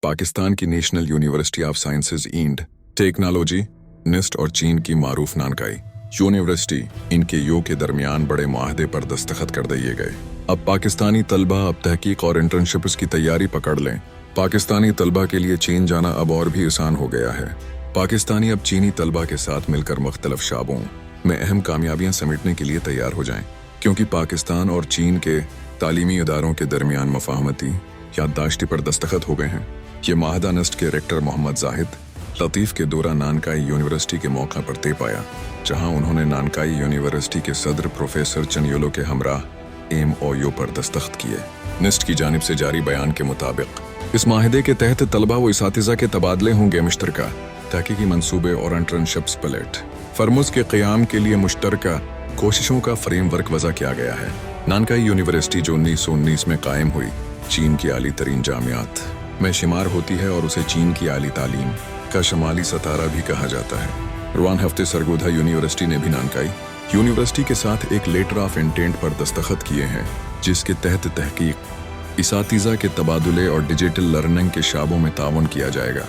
पाकिस्तान की national university of sciences and technology NUST और चीन की मारूफ नानकाई यूनिवर्सिटी इनके के दरमियान बड़े मुआहदे पर दस्तखत कर दिए गए। अब पाकिस्तानी तलबा अब तहकीक और इंटर्नशिप्स की तैयारी पकड़ लें। पाकिस्तानी तलबा के लिए चीन जाना अब और भी आसान हो गया है। पाकिस्तानी अब चीनी तलबा के साथ मिलकर मुख्तलिफ शाबों में अहम कामयाबियां समेटने के लिए तैयार हो जाएं, क्योंकि पाकिस्तान और चीन के तालीमी इदारों के दरमियान मफाहमती याददाश्ती पर दस्तखत हो गए हैं। ये माहदा नस्ट के रेक्टर मोहम्मद जाहिद लतीफ़ के दौरा नानकाई यूनिवर्सिटी के मौका पर दे पाया, जहां उन्होंने नानकाई यूनिवर्सिटी के सदर प्रोफेसर चनियोलो के हमरा MOU पर दस्तखत किए। निस्ट की जानिब से जारी बयान के मुताबिक इस माहिदे के तहत तलबा व इसातिज़ा के तबादले होंगे मुश्तरका तहकीकी मंसूबे और इंटर्नशिप्स पलेट फरमुज के क़याम के लिए मुश्तरका कोशिशों का फ्रेमवर्क वज़ा किया गया है। नानकाई यूनिवर्सिटी जो 1919 में कायम हुई चीन की आली तरीन जामियात में शुमार होती है और उसे चीन की आली तालीम का शमाली सतारा भी कहा जाता है। रुआन हफ्ते सरगोधा यूनिवर्सिटी ने भी नानकाई यूनिवर्सिटी के साथ एक लेटर ऑफ इंटेंट पर दस्तखत किए हैं, जिसके तहत तहकीक, इसातिज़ा के तबादले और डिजिटल लर्निंग के शाबों में ताउन किया जाएगा।